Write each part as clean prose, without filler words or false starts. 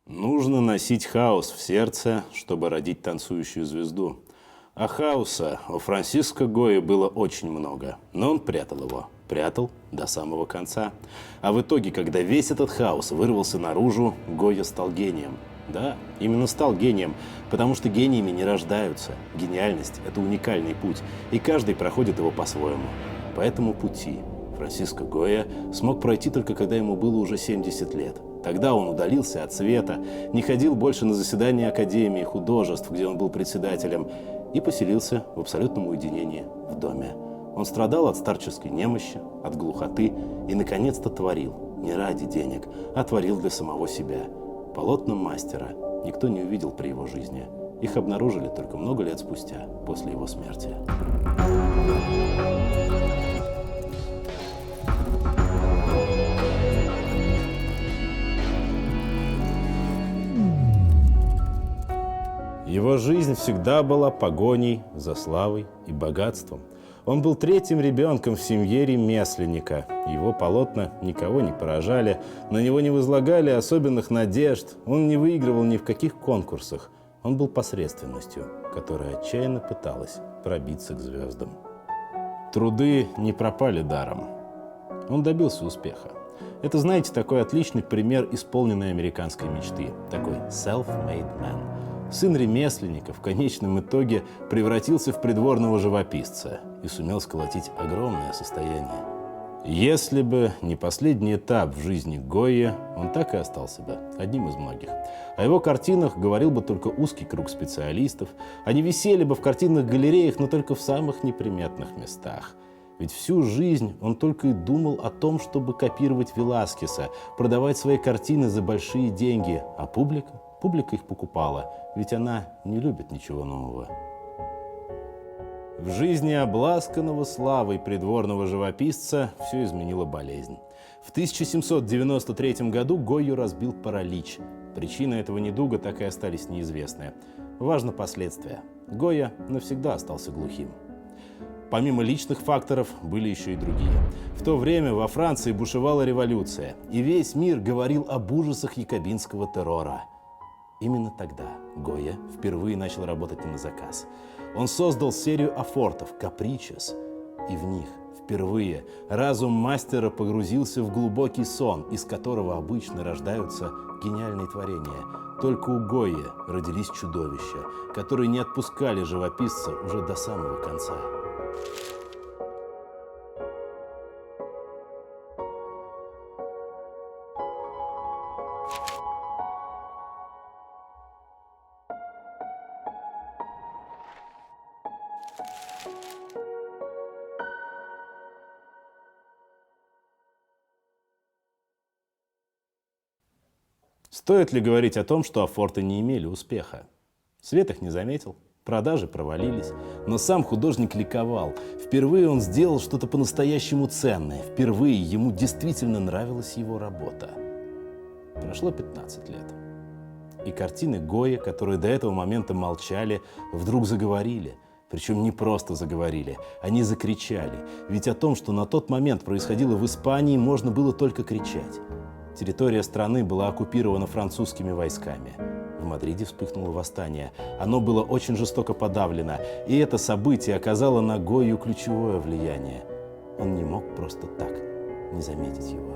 Нужно носить хаос в сердце, чтобы родить танцующую звезду. А хаоса у Франсиско Гойи было очень много, но он прятал его. Прятал до самого конца. А в итоге, когда весь этот хаос вырвался наружу, Гойя стал гением. Да, именно стал гением, потому что гениями не рождаются. Гениальность – это уникальный путь, и каждый проходит его по-своему. По этому пути Франсиско Гойя смог пройти только когда ему было уже 70 лет. Тогда он удалился от света, не ходил больше на заседания Академии художеств, где он был председателем, и поселился в абсолютном уединении в доме. Он страдал от старческой немощи, от глухоты и, наконец-то, творил. Не ради денег, а творил для самого себя. Полотна мастера никто не увидел при его жизни. Их обнаружили только много лет спустя, после его смерти. Его жизнь всегда была погоней за славой и богатством. Он был третьим ребенком в семье ремесленника. Его полотна никого не поражали, на него не возлагали особенных надежд. Он не выигрывал ни в каких конкурсах. Он был посредственностью, которая отчаянно пыталась пробиться к звездам. Труды не пропали даром. Он добился успеха. Это, знаете, такой отличный пример исполненной американской мечты. Такой self-made man. Сын ремесленника в конечном итоге превратился в придворного живописца и сумел сколотить огромное состояние. Если бы не последний этап в жизни Гойи, он так и остался бы одним из многих. О его картинах говорил бы только узкий круг специалистов. Они висели бы в картинных галереях, но только в самых неприметных местах. Ведь всю жизнь он только и думал о том, чтобы копировать Веласкеса, продавать свои картины за большие деньги, а публика их покупала, ведь она не любит ничего нового. В жизни обласканного славой придворного живописца все изменила болезнь. В 1793 году Гойю разбил паралич. Причины этого недуга так и остались неизвестны. Важно последствия. Гойя навсегда остался глухим. Помимо личных факторов были еще и другие. В то время во Франции бушевала революция, и весь мир говорил об ужасах якобинского террора. Именно тогда Гойя впервые начал работать не на заказ. Он создал серию афортов «Капричес», и в них впервые разум мастера погрузился в глубокий сон, из которого обычно рождаются гениальные творения. Только у Гойи родились чудовища, которые не отпускали живописца уже до самого конца. Стоит ли говорить о том, что афорты не имели успеха? Свет их не заметил, продажи провалились, но сам художник ликовал. Впервые он сделал что-то по-настоящему ценное, впервые ему действительно нравилась его работа. Прошло 15 лет. И картины Гойи, которые до этого момента молчали, вдруг заговорили. Причем не просто заговорили, они закричали. Ведь о том, что на тот момент происходило в Испании, можно было только кричать. Территория страны была оккупирована французскими войсками. В Мадриде вспыхнуло восстание. Оно было очень жестоко подавлено, и это событие оказало на Гойю ключевое влияние. Он не мог просто так не заметить его.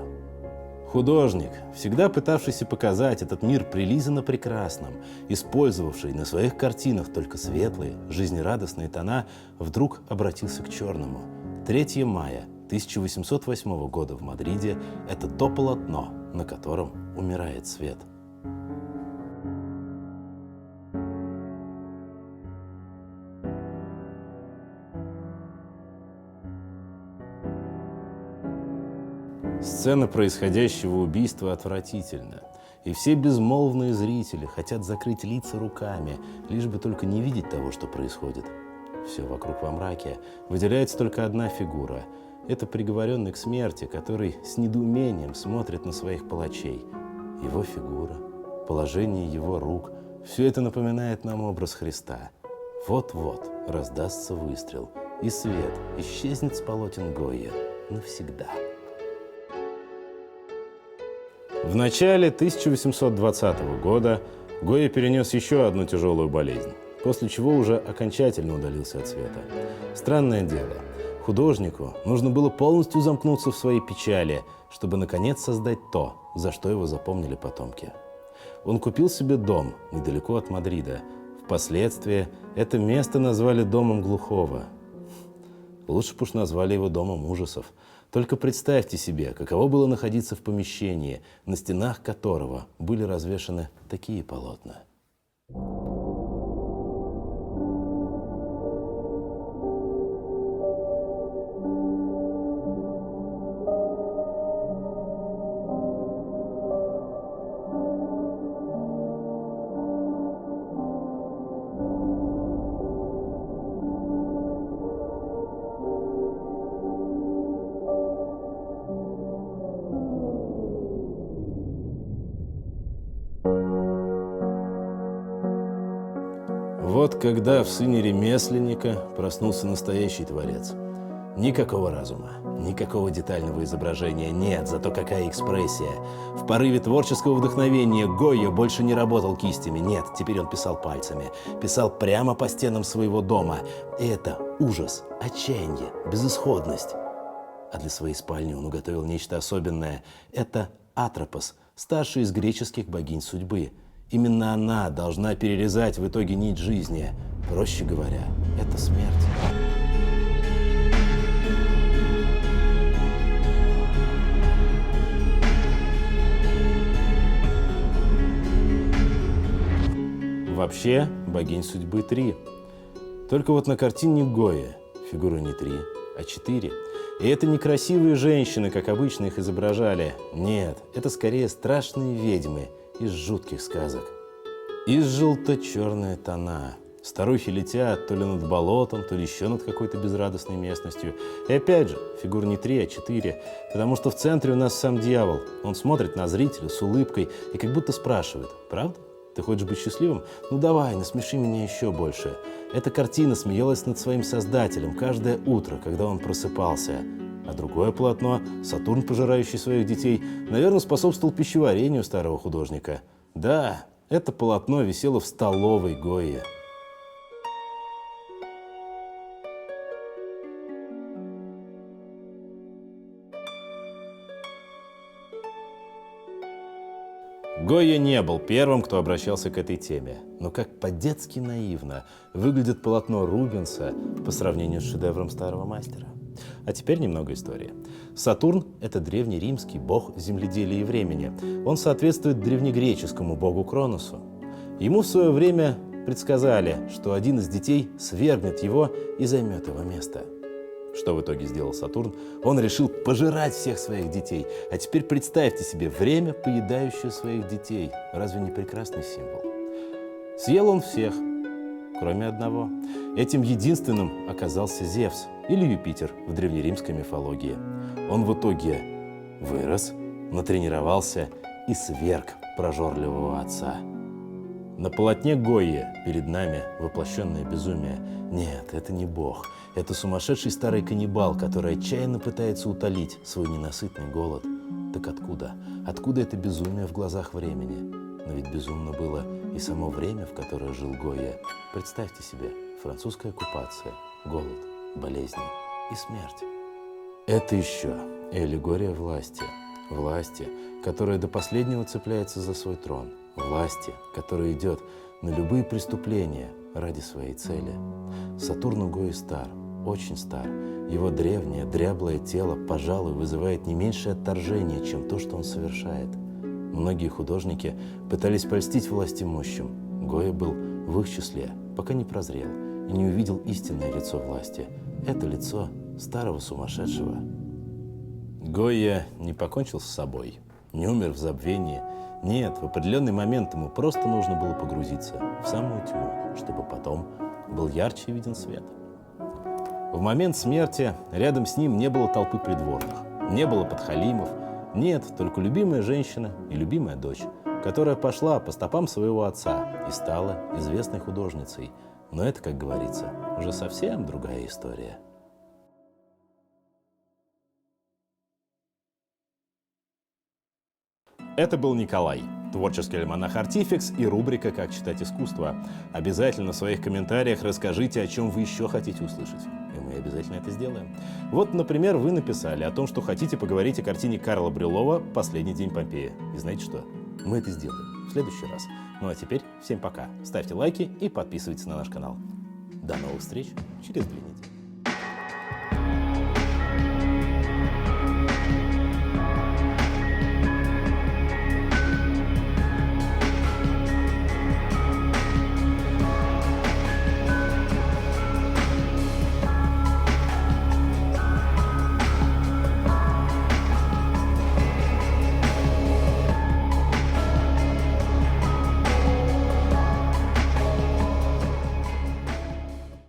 Художник, всегда пытавшийся показать этот мир прилизанно прекрасным, использовавший на своих картинах только светлые, жизнерадостные тона, вдруг обратился к черному. 3 мая 1808 года в Мадриде – это то полотно, на котором умирает свет. Сцена происходящего убийства отвратительна, и все безмолвные зрители хотят закрыть лица руками, лишь бы только не видеть того, что происходит. Все вокруг во мраке, выделяется только одна фигура. Это приговоренный к смерти, который с недоумением смотрит на своих палачей. Его фигура, положение его рук – все это напоминает нам образ Христа. Вот-вот раздастся выстрел, и свет исчезнет с полотен Гойи навсегда. В начале 1820 года Гойя перенес еще одну тяжелую болезнь, после чего уже окончательно удалился от света. Странное дело, художнику нужно было полностью замкнуться в своей печали, чтобы наконец создать то, за что его запомнили потомки. Он купил себе дом недалеко от Мадрида. Впоследствии это место назвали домом глухого. Лучше бы уж назвали его домом ужасов. Только представьте себе, каково было находиться в помещении, на стенах которого были развешаны такие полотна. Вот когда в сыне ремесленника проснулся настоящий творец. Никакого разума, никакого детального изображения нет, зато какая экспрессия. В порыве творческого вдохновения Гойя больше не работал кистями, нет, теперь он писал пальцами. Писал прямо по стенам своего дома. И это ужас, отчаяние, безысходность. А для своей спальни он уготовил нечто особенное. Это Атропос, старшая из греческих богинь судьбы. Именно она должна перерезать в итоге нить жизни. Проще говоря, это смерть. Вообще, богинь судьбы 3. Только вот на картине Гойя фигуры не 3, а 4. И это не красивые женщины, как обычно их изображали. Нет, это скорее страшные ведьмы из жутких сказок. И желто-черные тона. Старухи летят то ли над болотом, то ли еще над какой-то безрадостной местностью. И опять же, фигур не 3, а 4, потому что в центре у нас сам дьявол. Он смотрит на зрителя с улыбкой и как будто спрашивает: «Правда? Ты хочешь быть счастливым? Ну давай, насмеши меня еще больше». Эта картина смеялась над своим создателем каждое утро, когда он просыпался. А другое полотно, Сатурн, пожирающий своих детей, наверное, способствовал пищеварению старого художника. Да, это полотно висело в столовой Гойи. Гойя не был первым, кто обращался к этой теме. Но как по-детски наивно выглядит полотно Рубенса по сравнению с шедевром старого мастера. А теперь немного истории. Сатурн – это древнеримский бог земледелия и времени. Он соответствует древнегреческому богу Кроносу. Ему в свое время предсказали, что один из детей свергнет его и займет его место. Что в итоге сделал Сатурн? Он решил пожирать всех своих детей. А теперь представьте себе время, поедающее своих детей. Разве не прекрасный символ? Съел он всех, кроме одного. Этим единственным оказался Зевс, или Юпитер в древнеримской мифологии. Он в итоге вырос, натренировался и сверг прожорливого отца. На полотне Гойи перед нами воплощенное безумие. Нет, это не бог. Это сумасшедший старый каннибал, который отчаянно пытается утолить свой ненасытный голод. Так откуда? Откуда это безумие в глазах времени? Но ведь безумно было и само время, в которое жил Гойя. Представьте себе, французская оккупация, голод, болезни и смерть. Это еще и аллегория власти. Власти, которая до последнего цепляется за свой трон. Власти, которая идет на любые преступления ради своей цели. Сатурн у Гойи стар, очень стар. Его древнее, дряблое тело, пожалуй, вызывает не меньшее отторжение, чем то, что он совершает. Многие художники пытались польстить власти мощам. Гойя был в их числе, пока не прозрел и не увидел истинное лицо власти. Это лицо старого сумасшедшего. Гойя не покончил с собой, не умер в забвении. Нет, в определенный момент ему просто нужно было погрузиться в самую тьму, чтобы потом был ярче виден свет. В момент смерти рядом с ним не было толпы придворных, не было подхалимов, нет, только любимая женщина и любимая дочь, которая пошла по стопам своего отца и стала известной художницей. Но это, как говорится, уже совсем другая история. Это был Николай, творческий альманах «Артификс» и рубрика «Как читать искусство». Обязательно в своих комментариях расскажите, о чем вы еще хотите услышать. И мы обязательно это сделаем. Вот, например, вы написали о том, что хотите поговорить о картине Карла Брюлова «Последний день Помпея». И знаете что? Мы это сделаем в следующий раз. Ну а теперь всем пока. Ставьте лайки и подписывайтесь на наш канал. До новых встреч через 2 недели.